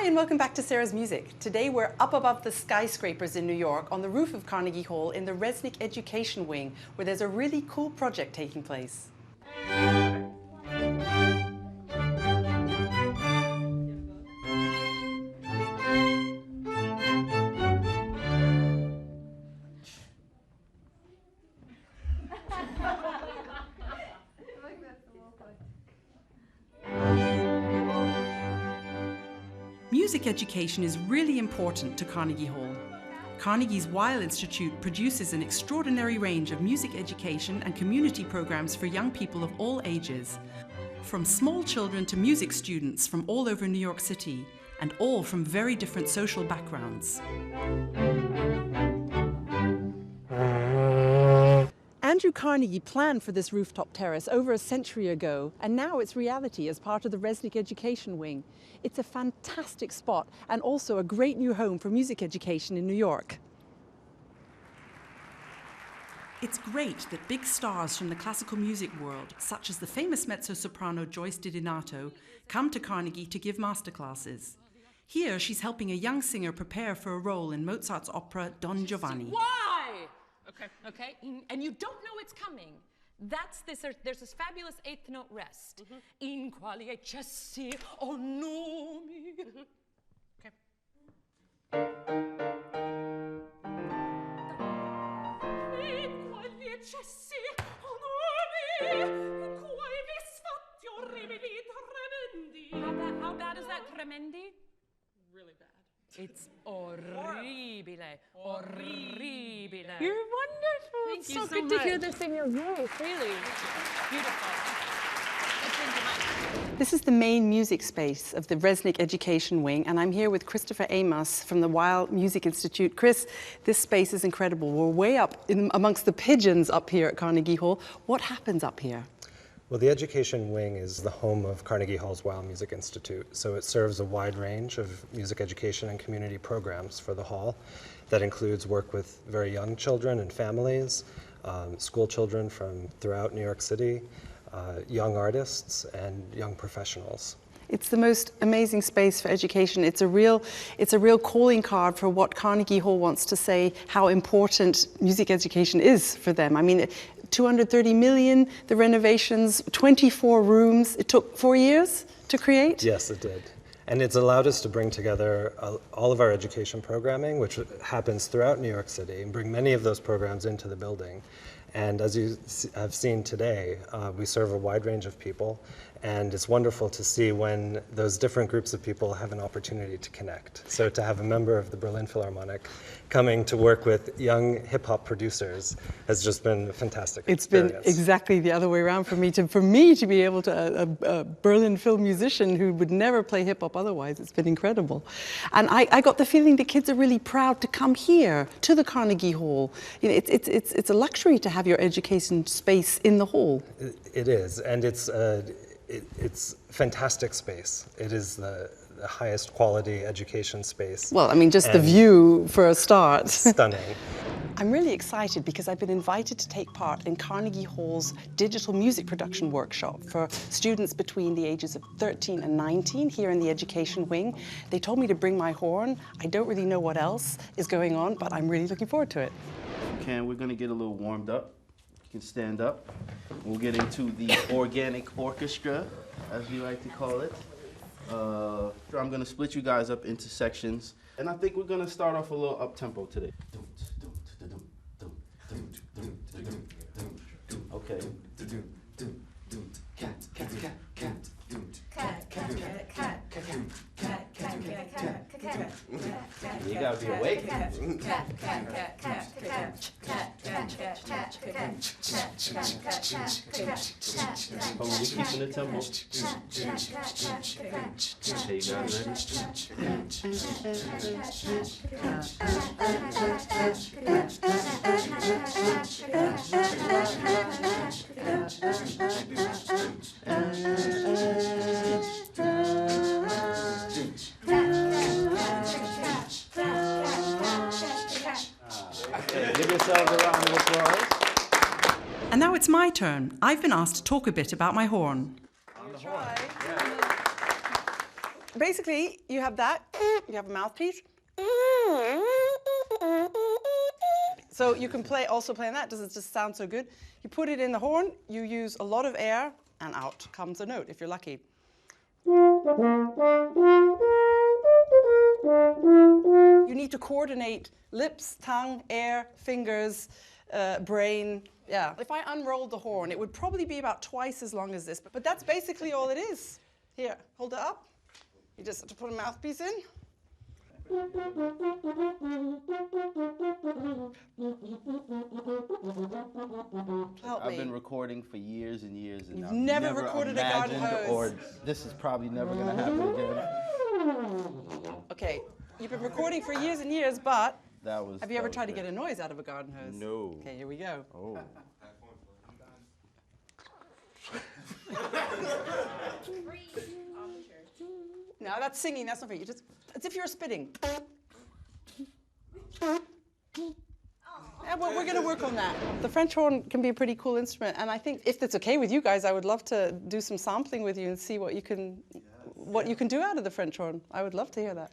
Hi and welcome back to Sarah's Music. Today we're up above the skyscrapers in New York on the roof of Carnegie Hall in the Resnick Education Wing, where there's a really cool project taking place. Music education is really important to Carnegie Hall. Carnegie's Weill Institute produces an extraordinary range of music education and community programs for young people of all ages, from small children to music students from all over New York City, and all from very different social backgrounds. Andrew Carnegie planned for this rooftop terrace over a century ago, and now it's reality as part of the Resnick Education Wing. It's a fantastic spot and also a great new home for music education in New York. It's great that big stars from the classical music world, such as the famous mezzo-soprano Joyce DiDonato, come to Carnegie to give masterclasses. Here she's helping a young singer prepare for a role in Mozart's opera Don Giovanni. Why? Okay, and you don't know it's coming. There's this fabulous eighth note rest. In quali eccessi o nomi. Okay. In quali eccessi o nomi, in quali visfatti orribili tremendi. How bad is that, tremendi? Really bad. It's orribile. Orribile. You're wonderful. Thank you so good much. To hear this in your voice, really. Beautiful. This is the main music space of the Resnick Education Wing, and I'm here with Christopher Amos from the Weill Music Institute. Chris, this space is incredible. We're way up amongst the pigeons up here at Carnegie Hall. What happens up here? Well, the Education Wing is the home of Carnegie Hall's Weill Music Institute, so it serves a wide range of music education and community programs for the hall. That includes work with very young children and families, school children from throughout New York City, young artists, and young professionals. It's the most amazing space for education. It's a real calling card for what Carnegie Hall wants to say, how important music education is for them. I mean, 230 million, the renovations, 24 rooms. It took 4 years to create? Yes, it did. And it's allowed us to bring together all of our education programming, which happens throughout New York City, and bring many of those programs into the building. And as you have seen today, we serve a wide range of people, and it's wonderful to see when those different groups of people have an opportunity to connect. So to have a member of the Berlin Philharmonic coming to work with young hip-hop producers has just been a fantastic experience. It's been exactly the other way around for me to be able to, a Berlin film musician who would never play hip-hop otherwise. It's been incredible. And I got the feeling the kids are really proud to come here to the Carnegie Hall. You know, it's a luxury to have your education space in the hall. It is, and it's fantastic space. It is the highest quality education space. Well, I mean, just the view for a start. Stunning. I'm really excited because I've been invited to take part in Carnegie Hall's digital music production workshop for students between the ages of 13 and 19 here in the Education Wing. They told me to bring my horn. I don't really know what else is going on, but I'm really looking forward to it. Okay, we're going to get a little warmed up. You can stand up. We'll get into the organic orchestra, as we like to call it. I'm going to split you guys up into sections, and I think we're going to start off a little up-tempo today. Okay. You gotta be awake. Hold on, we keeping the tempo. Okay, you guys Give yourselves a round of applause. And now it's my turn. I've been asked to talk a bit about my horn. On the horn. basically, you have that, you have a mouthpiece. So you can also play on that, doesn't just sound so good. You put it in the horn, you use a lot of air, and out comes a note, if you're lucky. You need to coordinate lips, tongue, air, fingers, brain. Yeah. If I unrolled the horn, it would probably be about twice as long as this, but that's basically all it is. Here, hold it up. You just have to put a mouthpiece in. Help I've me. been recording for years and years, and You've I've never recorded a garden imagined, hose. or this is probably never going to happen again. Okay, you've been recording for years and years, but That was. have you ever tried to get a noise out of a garden hose? No. Okay, here we go. Oh. No, that's singing, that's not for you. Just, as if you're spitting. Yeah, well, we're going to work on that. The French horn can be a pretty cool instrument, and I think if it's okay with you guys, I would love to do some sampling with you and see what you can do out of the French horn. I would love to hear that.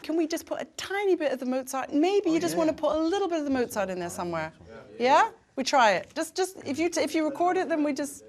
Can we just put a tiny bit of the Mozart? Maybe you just want to put a little bit of the Mozart in there somewhere. Yeah? We try it. Just if you record it, then we just.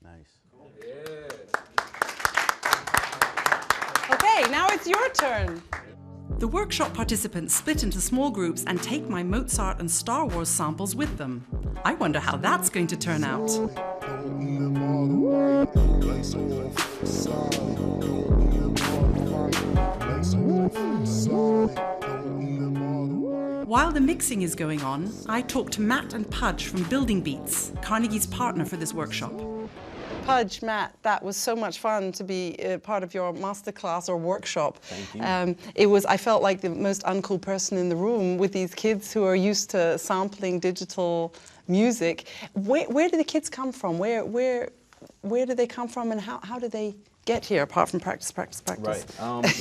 Nice. Okay, now it's your turn. The workshop participants split into small groups and take my Mozart and Star Wars samples with them. I wonder how that's going to turn out. While the mixing is going on, I talk to Matt and Pudge from Building Beats, Carnegie's partner for this workshop. Pudge, Matt, that was so much fun to be part of your masterclass or workshop. Thank you. I felt like the most uncool person in the room with these kids who are used to sampling digital music. Where do the kids come from? Where do they come from, and how do they get here apart from practice? Right.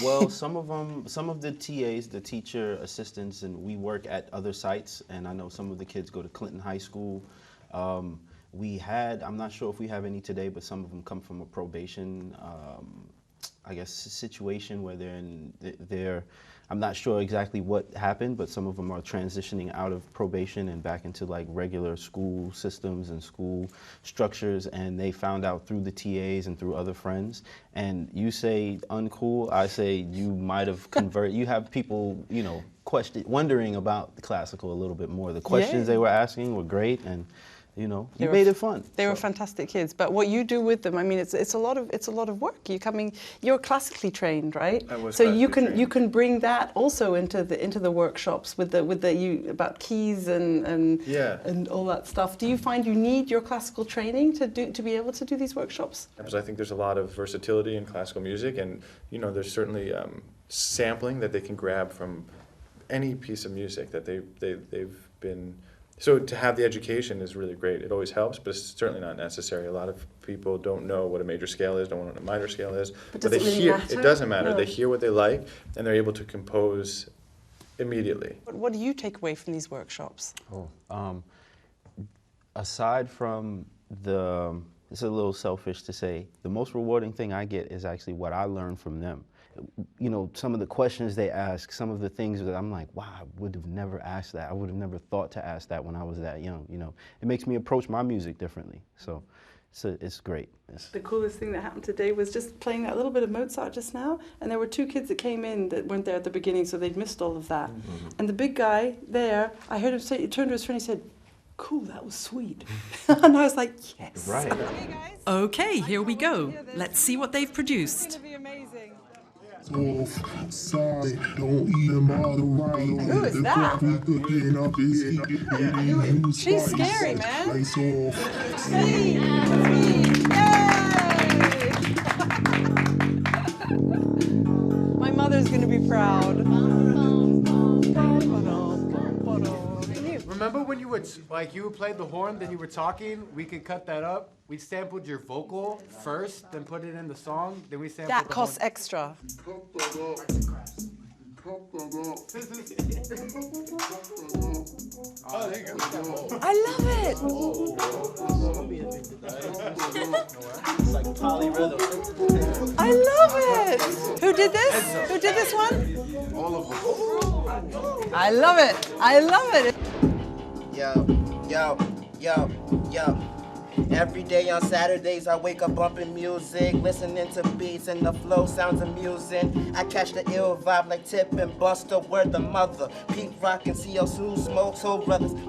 Well, some of the TAs, the teacher assistants, and we work at other sites, and I know some of the kids go to Clinton High School. I'm not sure if we have any today, but some of them come from a probation, I guess, situation where they're I'm not sure exactly what happened, but some of them are transitioning out of probation and back into like regular school systems and school structures, and they found out through the TAs and through other friends. And you say uncool, I say you might have converted. You have people, wondering about the classical a little bit more. The questions they were asking were great, and you made it fun. They were fantastic kids. But what you do with them, I mean, it's a lot of work. You're classically trained, right? I was so classically you can bring that also into the workshops with the about keys and all that stuff. Do you find you need your classical training to be able to do these workshops? Because I think there's a lot of versatility in classical music, and there's certainly sampling that they can grab from any piece of music that they've been. So to have the education is really great. It always helps, but it's certainly not necessary. A lot of people don't know what a major scale is, don't know what a minor scale is. But does it really matter? It doesn't matter. No. They hear what they like, and they're able to compose immediately. What do you take away from these workshops? Aside from it's a little selfish to say, the most rewarding thing I get is actually what I learn from them. Some of the questions they ask, some of the things that I'm like, wow, I would have never asked that. I would have never thought to ask that when I was that young. It makes me approach my music differently. So it's great. The coolest thing that happened today was just playing that little bit of Mozart just now, and there were two kids that came in that weren't there at the beginning, so they'd missed all of that. Mm-hmm. And the big guy there, I heard him say, he turned to his friend, he said, "Cool, that was sweet." And I was like, yes. Right. Okay, here we go. Let's see what they've produced. It's gonna be amazing. Sorry, don't even bother writing. Who is that? She's scary, man. My mother's gonna be proud. Remember when you were switch. Like you played the horn, then you were talking. We could cut that up. We sampled your vocal first, then put it in the song. Then we sampled That the costs horn. extra. I love it. I love it. Who did this? Who did this one? All of them. I love it. I love it. Yo, yo, yo, yo. Every day on Saturdays I wake up bumping music, listening to beats and the flow sounds amusing. I catch the ill vibe like Tip and Buster, word the mother. Pete Rock and CL Smooth Smoke, Soul Brothers. It's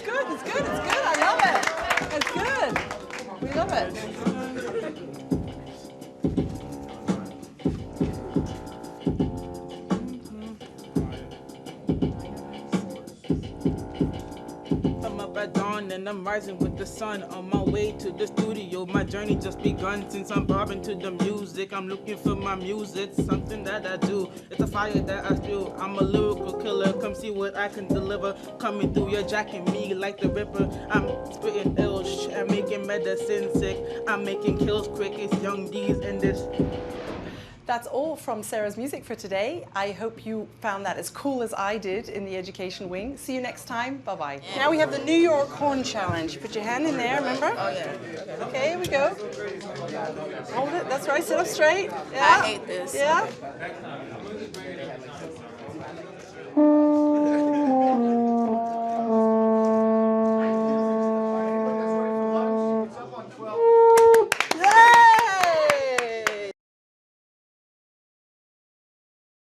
good. It's good. It's good. I love it. It's good. We love it. I'm up at dawn and I'm rising with the sun. On my way to the studio, my journey just begun. Since I'm bobbing to the music, I'm looking for my music. Something that I do, it's a fire that I spew. I'm a lyrical killer, come see what I can deliver. Coming through, you're jacking me like the Ripper. I'm spitting ill shit, I'm making medicine sick. I'm making kills quick, it's Young D's and this. That's all from Sarah's music for today. I hope you found that as cool as I did in the Education Wing. See you next time. Bye-bye. Yeah. Now we have the New York Horn Challenge. Put your hand in there, remember? Oh, yeah. Okay, here we go. Hold it. That's right. Sit up straight. Yeah. I hate this. Yeah.